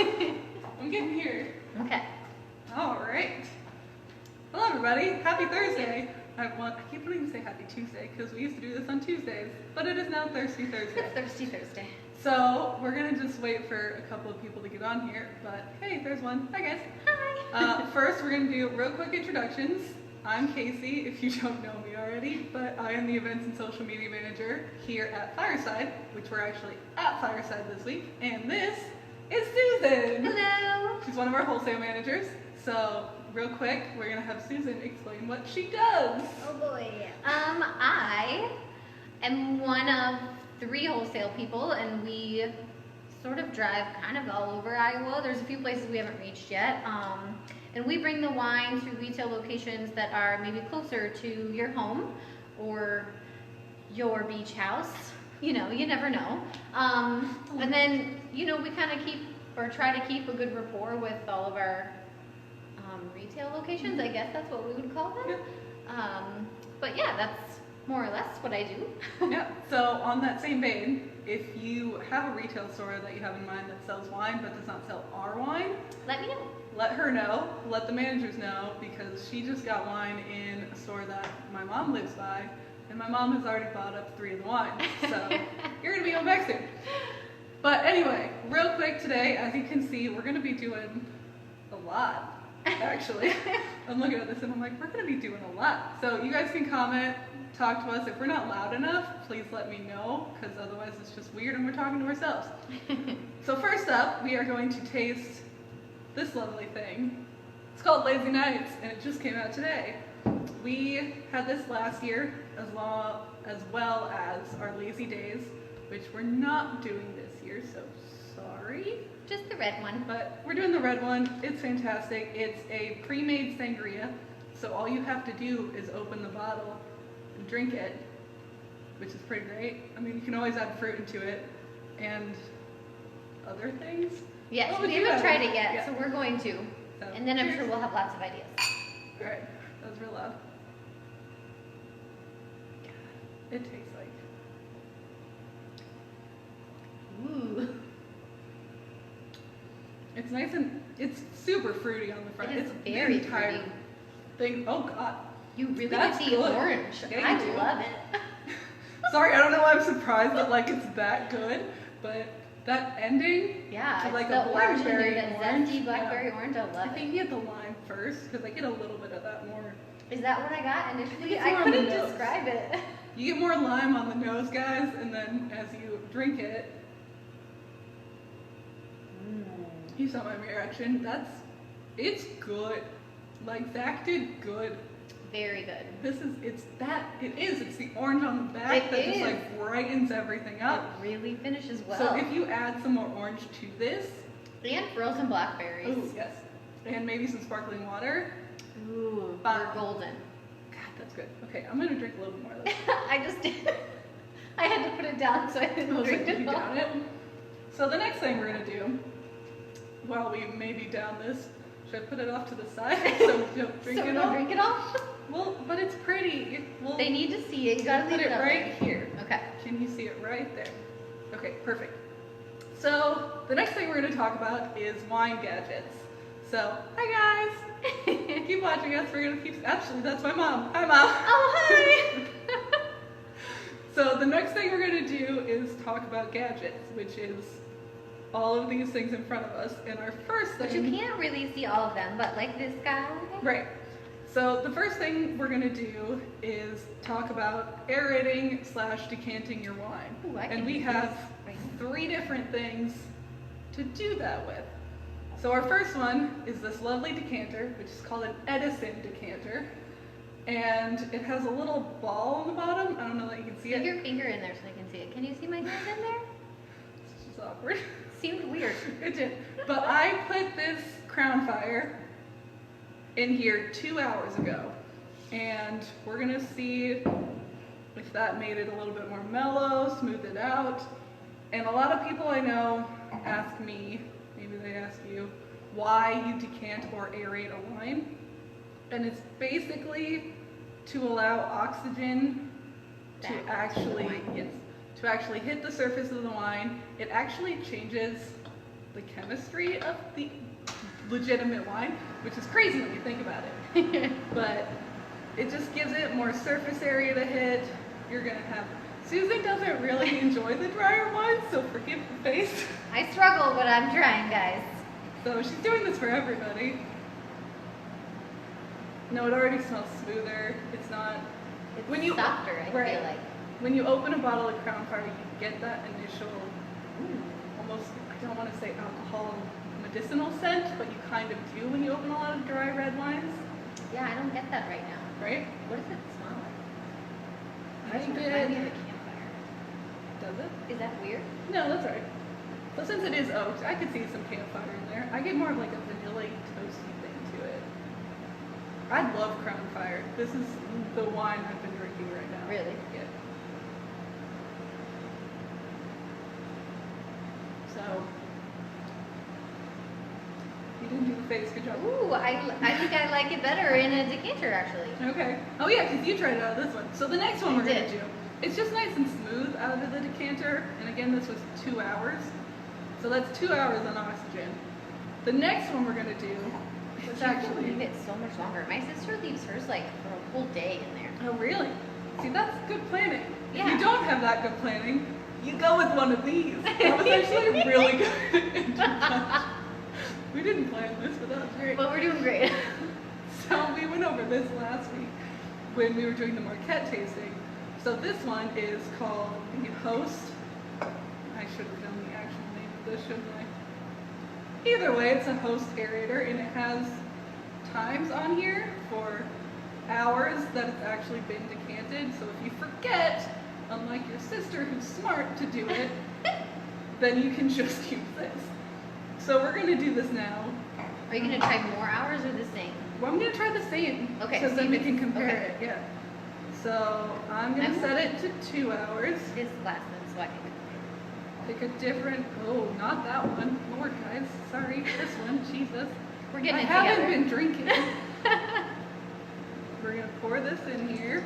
I'm getting here. Okay. All right. Hello, everybody. Happy Thursday. I keep wanting to say Happy Tuesday because we used to do this on Tuesdays, but it is now Thirsty Thursday. It's Thirsty Thursday. So we're gonna just wait for a couple of people to get on here. But hey, there's one. Hi, guys. Hi. First, we're gonna do real quick introductions. I'm Casey, if you don't know me already, but I am the events and social media manager here at Fireside, which we're actually at Fireside this week. And this is Susan. Hello. She's one of our wholesale managers. So real quick, we're gonna have Susan explain what she does. Oh boy. I am one of 3 wholesale people, and we sort of drive kind of all over Iowa. There's a few places we haven't reached yet. And we bring the wine to retail locations that are maybe closer to your home or your beach house. You know, you never know. And then, you know, we kind of keep or try to keep a good rapport with all of our retail locations. I guess that's what we would call them. Yeah. But yeah, that's more or less what I do. Yeah, so on that same vein, if you have a retail store that you have in mind that sells wine but does not sell our wine, Let me know. let her know, let the managers know, because she just got wine in a store that my mom lives by, and my mom has already bought up 3 of the wines, so you're going to be going back soon. But anyway, real quick today, as you can see, we're going to be doing a lot, actually. I'm looking at this and I'm like, we're going to be doing a lot. So you guys can comment, talk to us. If we're not loud enough, please let me know, because otherwise it's just weird and we're talking to ourselves. So first up, we are going to taste this lovely thing. It's called Lazy Nites, and it just came out today. We had this last year, as well as our Lazy Days, which we're not doing this year, so sorry. Just the red one. But we're doing the red one. It's fantastic. It's a pre-made sangria, so all you have to do is open the bottle and drink it, which is pretty great. I mean, you can always add fruit into it and other things. Yes, What would we you haven't add? tried it yet, Yeah. so we're going to. So, And then I'm cheers. sure we'll have lots of ideas. All right, that was real loud. It tastes like. Ooh. It's nice and it's super fruity on the front. It is It's very the entire fruity. thing. Oh God. You really That's get the good. orange. Thank I you. love it. Sorry, I don't know why I'm surprised that like it's that good, but that ending Yeah, to it's like the a orange in there, blackberry that orange. zesty blackberry Yeah. orange. I I love think it. you get the lime first because I get a little bit of that more. Is that what I got initially? it's I more on the couldn't nose. describe it. You get more lime on the nose, guys, and then as you drink it, you saw my reaction. It's good. Like Zach did good. Very good. It's the orange on the back It that just is. like brightens everything up. It really finishes well. So if you add some more orange to this, And frozen blackberries. ooh, yes, and maybe some sparkling water, Ooh, Fun. they're golden. God, that's good. Okay, I'm gonna drink a little bit more of this. I just did. I had to put it down so I I didn't was like, drink did it you all. down it? So the next thing we're gonna do, while we maybe down this, should I put it off to the side so we don't drink So we it don't all? drink it all? Well, but it's pretty. We'll They need to see it. You gotta put leave it it up right there. here. Okay. Can you see it right there? Okay, perfect. So the next thing we're going to talk about is wine gadgets. So, hi guys! Keep watching us. We're going to keep. Actually, that's my mom. Hi, mom. Oh, hi! So the next thing we're going to do is talk about gadgets, which is all of these things in front of us. And our first But thing. you can't really see all of them, but like this guy. Right. So the first thing we're going to do is talk about aerating / decanting your wine. Ooh, I And can we do have this. 3 different things to do that with. So our first one is this lovely decanter, which is called an Edison decanter. And it has a little ball on the bottom. I don't know that you can see Stick it. your finger in there so I can see it. Can you see my hand in there? It's just awkward. Seemed weird. It did. But I put this Crown Fire in here 2 hours ago. And we're going to see if that made it a little bit more mellow, smoothed it out. And a lot of people I know ask me, maybe they ask you, why you decant or aerate a wine. And it's basically to allow oxygen to Back into the actually, wine. yes, to actually hit the surface of the wine. It actually changes the chemistry of the legitimate wine, which is crazy when you think about it. But it just gives it more surface area to hit. You're gonna have, Susan doesn't really enjoy the drier wines, so forgive the face. I struggle, but I'm trying, guys. So she's doing this for everybody. No, it already smells smoother. It's not, It's when you, softer, I right. feel like. When you open a bottle of Crown Fire, you get that initial, almost, I don't want to say alcohol medicinal scent, but you kind of do when you open a lot of dry red wines, Yeah, I don't get that right now. right? What does it smell like? I It get, reminds me of a campfire. does it? Is that weird? No, that's right. But since it is oaked, I could see some campfire in there. I get more of like a vanilla toasty thing to it. I love Crown Fire. This is the wine I've been drinking right now. Really? Yeah. So, you didn't do the face. Good job. Ooh, I think I like it better in a decanter, actually. Okay. Oh yeah, because you tried out this one. So the next one I we're gonna did. do, it's just nice and smooth out of the decanter. And again, this was 2 hours. So that's 2 hours on oxygen. The next one we're gonna do is You can actually. leave it so much longer. My sister leaves hers like for a whole day in there. Oh really? See, that's good planning. If Yeah. you don't have that good planning, you go with one of these. That was actually really good. We didn't plan this, but that was great. But we're doing great. So we went over this last week when we were doing the Marquette tasting. So this one is called the Host. I should have known the actual name of this, shouldn't I? Either way, it's a Host aerator, and it has times on here for hours that it's actually been decanted. So if you forget, unlike your sister who's smart to do it, then you can just use this. So we're gonna do this now. Are you gonna try more hours or the same? Well, I'm gonna try the same. Okay, So see then if we it's- can compare okay. it. Yeah. So I'm gonna set it to 2 hours. It is glassman, so I can. Pick a different. Oh, not that one. Lord, guys, sorry. This one. Jesus. We're getting I it haven't together. been drinking. We're gonna pour this in here.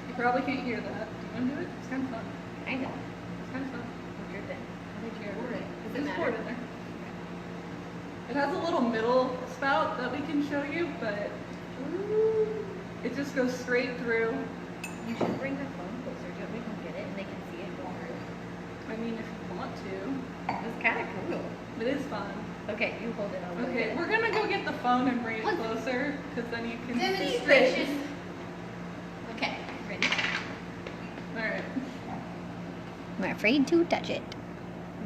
You probably can't hear that. Do you wanna do it? It's kind of fun. Kind of. It's kind of fun. What's your thing? How did you pour it? Does it Just pour matter? it in there. It has a little middle spout that we can show you, but it just goes straight through. You should bring the phone closer. Do you want me to come get it and they can see it go through? I mean, if you want to. It's kind of cool. It is fun. Okay, you hold it. I'll go Okay, get we're gonna go get the phone and bring it What? closer, because then you can see Demonstration. things. Okay, ready? Alright. I'm afraid to touch it.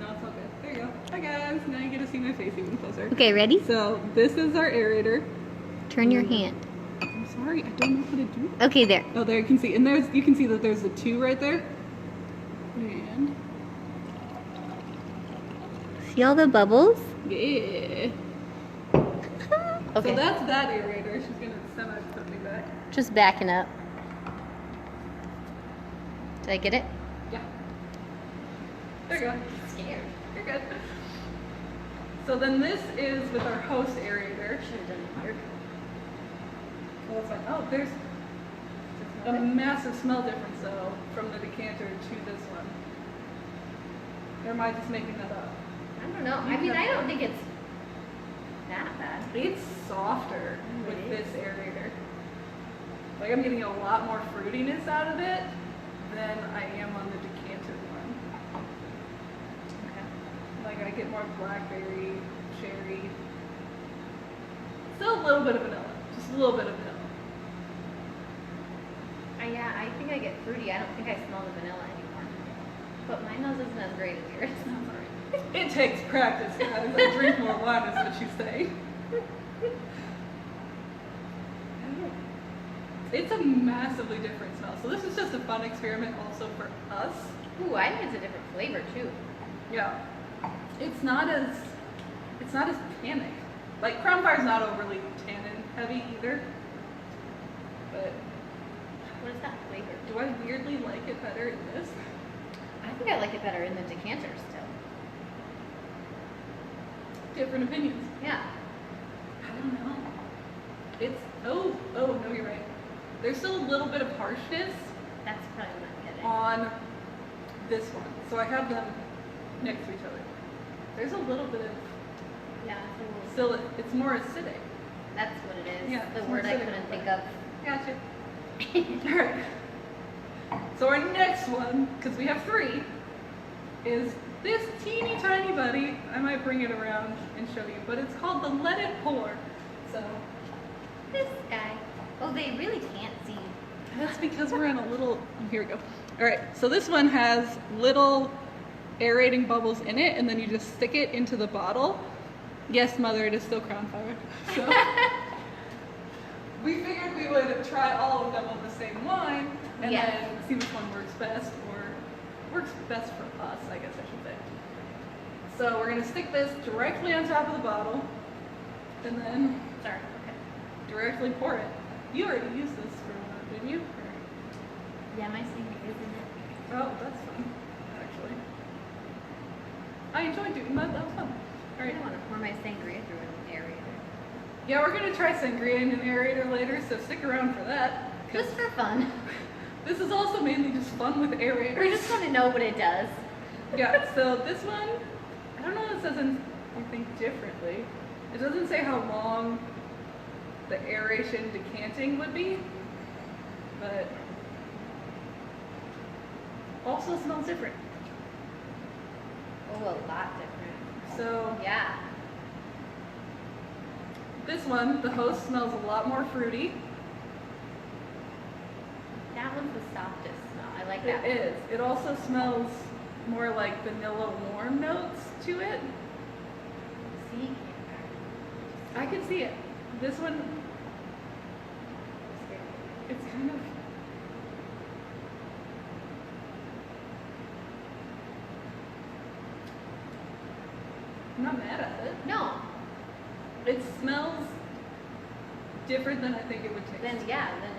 No, it's all good. There you go. Hi guys. Now you get to see my face even closer. Okay, ready? So this is our aerator. Turn your hand. I'm sorry, I don't know how to do it. Okay, there. Oh, there you can see, and you can see that there's a 2 right there. And See all the bubbles? yeah. Okay. So that's that aerator. She's gonna semi-put me back. Just backing up. Did I get it? Yeah. There you go. Scared. You're good. So then this is with our Host aerator. Should have done it here. Well, it's like, oh, there's a massive smell difference though from the decanter to this one. Or am I just making that up? I don't know. I mean, I don't think it's that bad. It's softer Oh, with it this is. aerator. Like I'm getting a lot more fruitiness out of it than I am on the decanted one. Okay. Like I get more blackberry, cherry. Still a little bit of vanilla. Just a little bit of vanilla. Yeah, I think I get fruity. I don't think I smell the vanilla anymore. But my nose isn't as great as yours. That's all right. It takes practice, guys. I drink more wine is what you say. It's a massively different smell. So this is just a fun experiment also for us. Ooh, I think it's a different flavor too. Yeah. It's not as tannic. Like Crown Fire's not overly tannin heavy either. But What is that flavor? do I weirdly like it better in this? I think I like it better in the decanter still. Different opinions. Yeah. I don't know. It's oh no, you're right. There's still a little bit of harshness That's probably what I'm getting. on this one. So I have them next to each other. There's a little bit of, Yeah, it's a little, still, it's more acidic. that's what it is. Yeah, The it's more word I acidic, couldn't think but- of. Gotcha. Alright. So our next one, because we have 3, is this teeny tiny buddy. I might bring it around and show you, but it's called the Let It Pour. So This guy. Oh, they really can't see. that's because we're in a little, oh, here we go. Alright, so this one has little aerating bubbles in it, and then you just stick it into the bottle. Yes, mother, it is still crown fire. So we figured we would try all of them on the same wine, and Yeah. then see which one works best, or works best for us, I guess I should say. So we're gonna stick this directly on top of the bottle, and then Sorry. Okay. directly pour it. You already used this for one, didn't you? Or- Yeah, my singing is in it. Oh, that's fun, actually. I enjoyed doing that. That was fun. I All right. don't want to pour my sangria through an aerator. Yeah, we're gonna try sangria in an aerator later, so stick around for that. 'Cause Just for fun. this is also mainly just fun with We aerators. just want to know what it does. Yeah. So this one, I don't know if it says anything differently. It doesn't say how long the aeration decanting would be, but also smells different. Oh, a lot different. So Yeah. this one, the host, smells a lot more fruity. That one's the softest smell. I like It that one. is. It also smells more like vanilla warm notes to it. See? I can see it. This one, it's kind of. I'm not mad at it. No. It smells different than I think it would taste. Then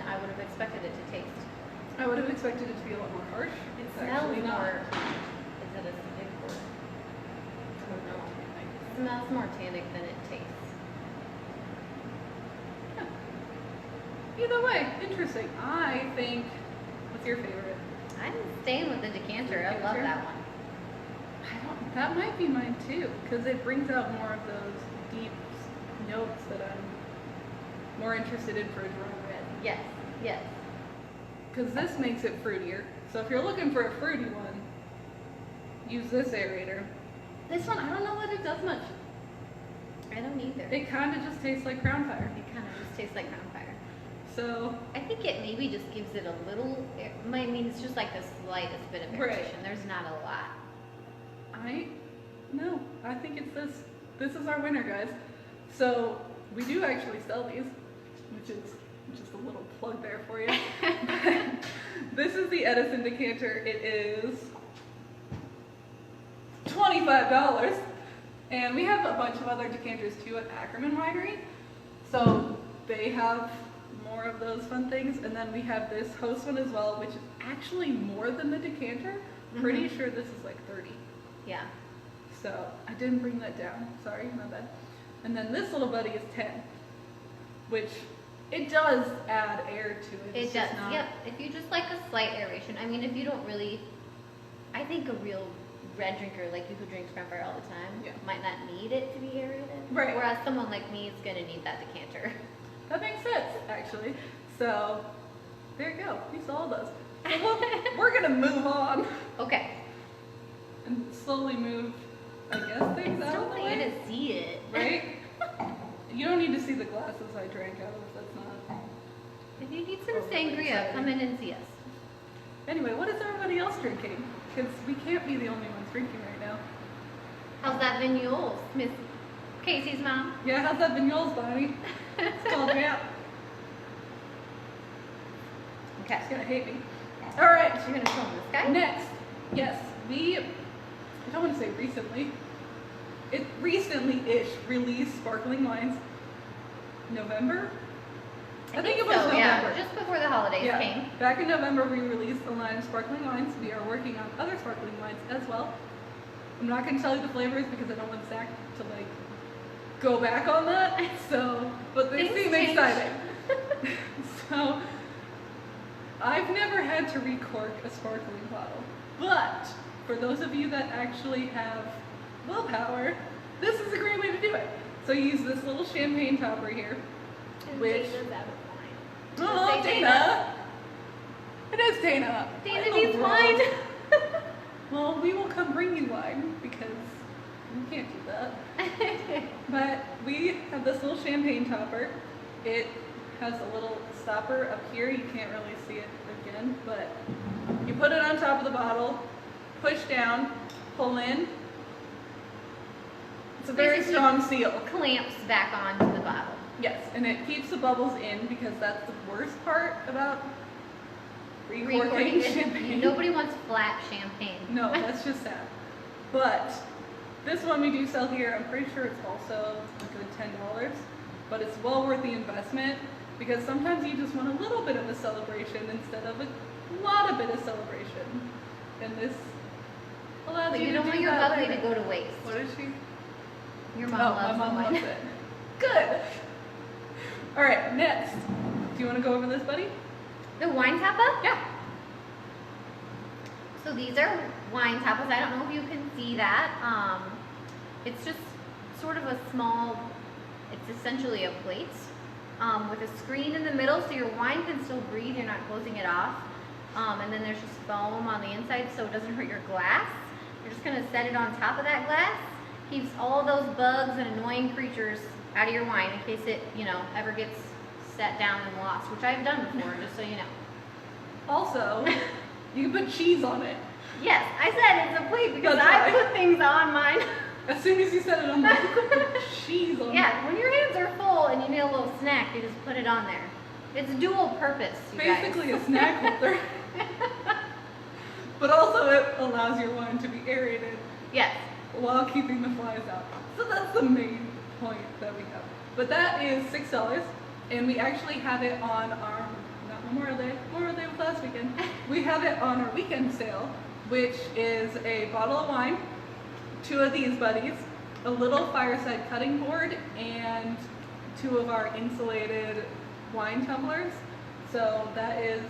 I would have expected it to taste. I would have expected it to be a lot more harsh. It It's smells actually not. more. Is it acidic or? I don't know. It smells more tannic than it tastes. Either way, interesting. I think. What's your favorite? I'm staying with the decanter. I love Decanter? that one. I don't. That might be mine too, because it brings out more of those deep notes that I'm more interested in for a dry red. Yes. Yes. Because this makes it fruitier. So if you're looking for a fruity one, use this aerator. This one, I don't know that it does much. I don't either. It kind of just tastes like Crown Fire. It kind of just tastes like ground fire. So I think it maybe just gives it a little. I mean, it's just like the slightest bit of Right. aeration. There's not a lot. I think it's this. This is our winner, guys. So we do actually sell these, which is just a little plug there for you. This is the Edison decanter. It is $25, and we have a bunch of other decanters too at Ackerman Winery. So they have more of those fun things, and then we have this host one as well, which is actually more than the decanter. Pretty sure this is like 30. Yeah. So I didn't bring that down. Sorry, my bad. And then this little buddy is 10, which it does add air to it. It It's does. just not- Yep. If you just like a slight aeration. I mean, if you don't really, I think a real red drinker like you who drinks Crown Fire all the time Yeah. might not need it to be aerated. Right. Whereas someone like me is gonna need that decanter. That makes sense, actually. So there you go. You saw those. So we're gonna move on Okay. and slowly move, I guess, things I out don't of the want you way. to see it. Right? You don't need to see the glasses I drank out of. That's not. If you need some Overly sangria, exciting. come in and see us. Anyway, what is everybody else drinking? Because we can't be the only ones drinking right now. How's that vignoles, Miss Casey's mom? Yeah, how's that vignoles, Bonnie? It's called out. Okay. She's gonna hate me. All right. You're gonna film this guy? Next, yes, I don't want to say recently. It recently-ish released sparkling wines. November? I think it was so, November. Yeah, just before the holidays Yeah. came. Back in November, we released a line of sparkling wines. We are working on other sparkling wines as well. I'm not going to tell you the flavors because I don't want Zach to like go back on that. So, but they Things seem change. exciting. So, I've never had to recork a sparkling bottle, but for those of you that actually have willpower, this is a great way to do it. So you use this little champagne topper here, which... Oh, Dana! It is Dana! Dana needs wine! Well, we will come bring you wine, because we can't do that. But we have this little champagne topper. It has a little stopper up here. You can't really see it again, but you put it on top of the bottle, push down, pull in. It's a very strong seal. Clamps back onto the bottle. Yes, and it keeps the bubbles in because that's the worst part about recorking champagne. Nobody wants flat champagne. No, that's just sad. But this one we do sell here. I'm pretty sure it's also a good $10, but it's well worth the investment because sometimes you just want a little bit of a celebration instead of a lot of celebration. And this allows But you you to don't do want your that bubbly later. to go to waste. What is she? Your mom Oh, loves my mom the wine. loves it. Good. All right, next. Do you want to go over this, buddy? The wine tapa? Yeah. So these are wine tapas. I don't know if you can see that. It's just sort of a small, it's essentially a plate with a screen in the middle so your wine can still breathe. You're not closing it off. And then there's just foam on the inside so it doesn't hurt your glass. You're just going to set it on top of that glass. Keeps all those bugs and annoying creatures out of your wine in case it, ever gets set down and lost, which I've done before, just so you know. Also, you can put cheese on it. Yes, I said it's a plate because That's I right. put things on mine. As soon as you set it on there, you can put cheese on it. Yeah, when your hands are full and you need a little snack, you just put it on there. It's dual purpose, you Basically guys. a snack holder. But also it allows your wine to be aerated Yes. while keeping the flies out. So that's the main point that we have. But that is $6, and we actually have it on our, not Memorial Day was last weekend. We have it on our weekend sale, which is a bottle of wine, 2 of these buddies, a little fireside cutting board, and 2 of our insulated wine tumblers. So that is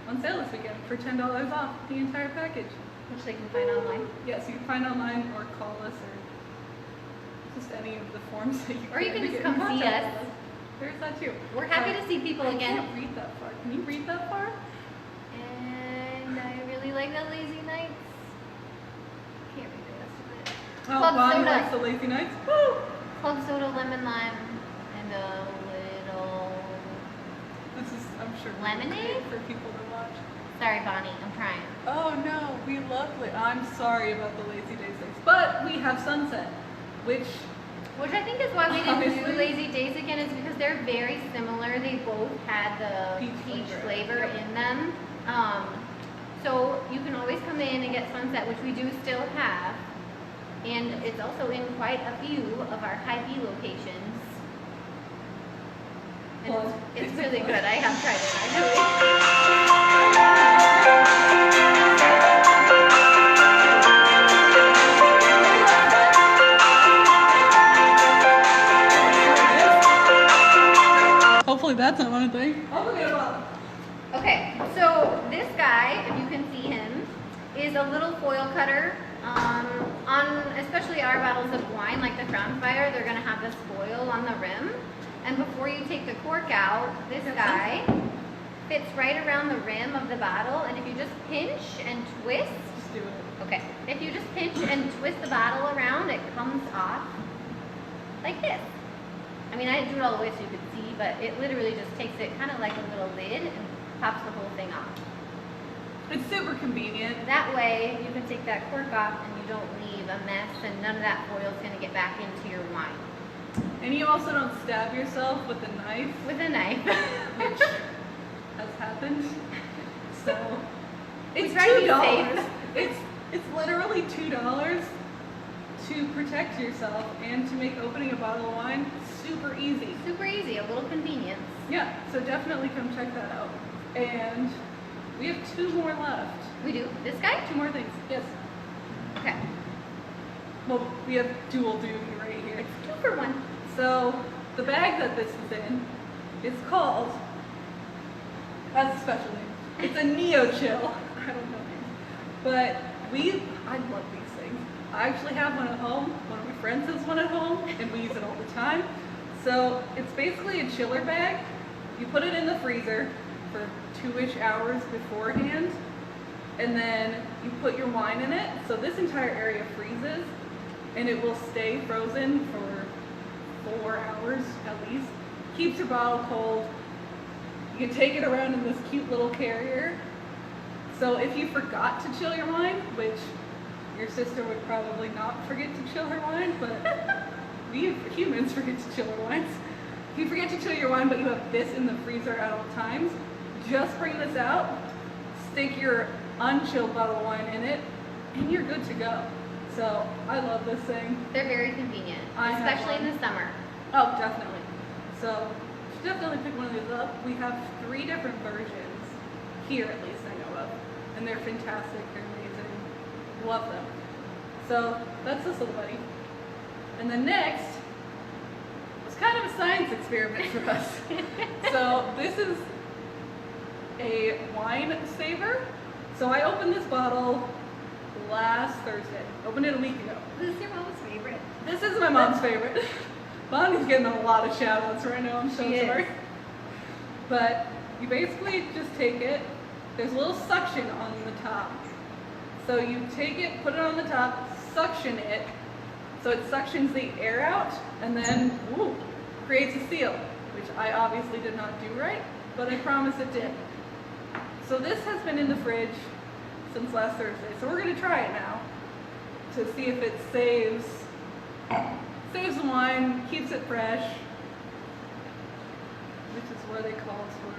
on sale this weekend for $10 off the entire package. Which they can find online. Yes, you can find online or call us or just any of the forms that you Or you can to just get in come see contact us. with us. There's that too. We're happy to see people I again. can't read that far. Can you read that far? And I really like the Lazy Nights. Can't read the rest of it. Oh, Club Bonnie soda. likes the Lazy Nights. Woo! Club soda, lemon lime, and a little... This is, I'm sure, Lemonade? for people to watch. Sorry, Bonnie, I'm trying. Oh no, we love I'm sorry about the Lazy Days things, but we have Sunset, which I think is why we didn't do Obviously. Lazy Days again, is because they're very similar. They both had the Peach flavor flavor. in them. So you can always come in and get Sunset, which we do still have. And it's also in quite a few of our Hy-Vee locations. And Well, it's it's really good. good. I have tried it, actually. hopefully that's not one thing. I'll look at it up. Okay, so this guy, if you can see him, is a little foil cutter. On especially our bottles of wine, like the Crown Fire, they're gonna have this foil on the rim. And before you take the cork out, this guy fits right around the rim of the bottle. And if you just pinch and twist, Just do it. okay, if you just pinch and twist the bottle around, it comes off like this. I mean, I didn't do it all the way so you could see, but it literally just takes it kind of like a little lid and pops the whole thing off. It's super convenient. That way, you can take that cork off and you don't leave a mess, and none of that foil is going to get back into your wine. And you also don't stab yourself with a knife, With a knife. which has happened. So it's try to be $2. safe. It's literally $2 to protect yourself and to make opening a bottle of wine super easy. Super easy, a little convenience. Yeah, so definitely come check that out. And we have 2 more left. We do. This guy? 2 more things. Yes. Okay. Well, we have dual duty right here. It's 2 for 1. So the bag that this is in is called, has a special name. It's a Neo Chill. I don't know names. But I love these things. I actually have one at home. One of my friends has one at home, and we use it all the time. So it's basically a chiller bag. You put it in the freezer for 2-ish hours beforehand, and then you put your wine in it. So this entire area freezes, and it will stay frozen for 4 hours at least. Keeps your bottle cold. You can take it around in this cute little carrier. So if you forgot to chill your wine, which your sister would probably not forget to chill her wine, but we humans forget to chill our wines. If you forget to chill your wine, but you have this in the freezer at all times, just bring this out, stick your unchilled bottle of wine in it, and you're good to go. So I love this thing. They're very convenient, especially in the summer. Oh, definitely. So you should definitely pick one of these up. We have 3 different versions here, at least I know of, and they're fantastic. They're amazing. Love them. So that's this little buddy. And then next was kind of a science experiment for us. So this is a wine saver. So I opened this bottle last Thursday. Opened it a week ago. This is your mom's favorite. This is my mom's favorite. Bonnie's getting a lot of shout outs right now, I'm so sorry. But you basically just take it, there's a little suction on the top. So you take it, put it on the top, suction it, so it suctions the air out, and then creates a seal, which I obviously did not do right, but I promise it did. So this has been in the fridge since last Thursday, so we're gonna try it now to see if it saves the wine, keeps it fresh, which is where they call us for.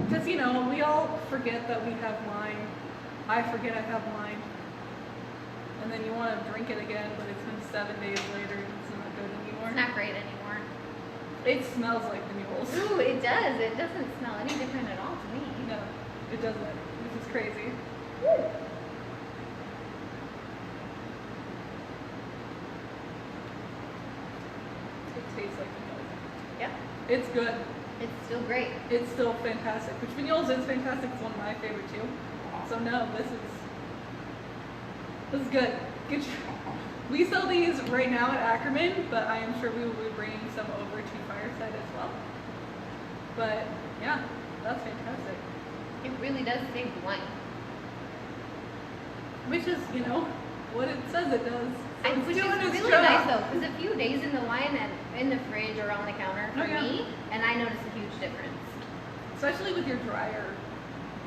Because, you know, we all forget that we have wine. I forget I have wine. And then you want to drink it again, but it's been 7 days later and it's not good anymore. It's not great anymore. It smells like the mules. Ooh, it does. It doesn't smell any different at all to me. No, it doesn't, which is crazy. Woo. It tastes like the mules. Yep. It's good. It's still great. It's still fantastic. Which Vignoles is fantastic. It's one of my favorite too. So no, this is good. We sell these right now at Ackerman, but I am sure we will be bringing some over to Fireside as well. But yeah, that's fantastic. It really does save wine. Which is, you know, what it says it does. So it's Which is doing its really job. nice though, because a few days in the wine and in the fridge or on the counter for me, and I notice a huge difference. Especially with your drier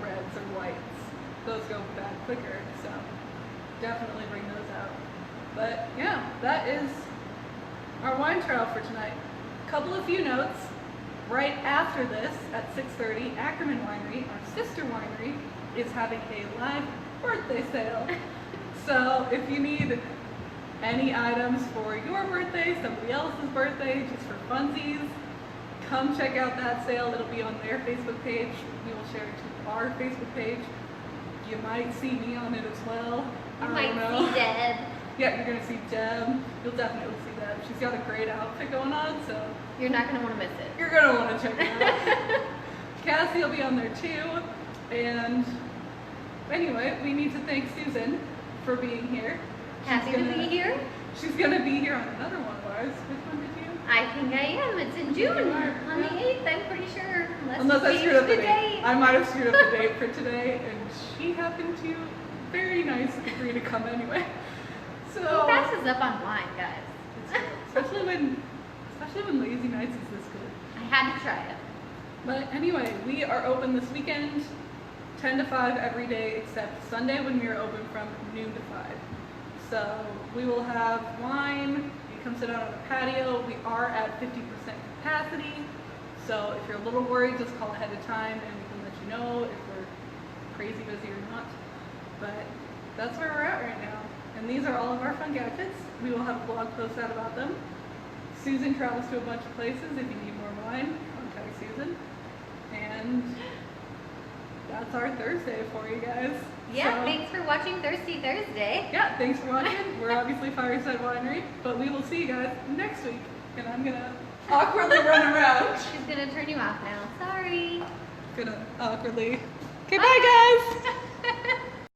reds or whites. Those go bad quicker, so definitely bring those out. But yeah, that is our wine trial for tonight. A few notes. Right after this, at 6:30, Ackerman Winery, our sister winery, is having a live birthday sale. So if you need any items for your birthday, somebody else's birthday, just for funsies, come check out that sale. It'll be on their Facebook page. We will share it to our Facebook page. You might see me on it as well. You might see Deb. Yeah, you're gonna see Deb. You'll definitely see Deb. She's got a great outfit going on, so you're not gonna want to miss it. You're gonna want to check it out. Cassie will be on there too. And anyway, we need to thank Susan for being here. Happy to be here. She's gonna be here on another one of ours. Which one did you? I think I am. It's in June on the 8th. I'm pretty sure. Unless I screwed up the date. I might have screwed up the date for today, and she happened to very nice agree to come anyway. So who passes up on wine, guys? Especially when Lazy Nights is this good. I had to try it. But anyway, we are open this weekend, 10 to 5 every day except Sunday when we are open from noon to 5. So we will have wine. You come sit out on a patio. We are at 50% capacity. So if you're a little worried, just call ahead of time and we can let you know if we're crazy busy or not. But that's where we're at right now. And these are all of our fun gadgets. We will have a blog post out about them. Susan travels to a bunch of places. If you need more wine, contact Susan. And that's our Thursday for you guys. Yeah, so, thanks for watching Thirsty Thursday. Yeah, thanks for watching. We're obviously Fireside Winery, but we will see you guys next week. And I'm gonna awkwardly run around. She's gonna turn you off now. Sorry. Gonna awkwardly. Okay, bye guys.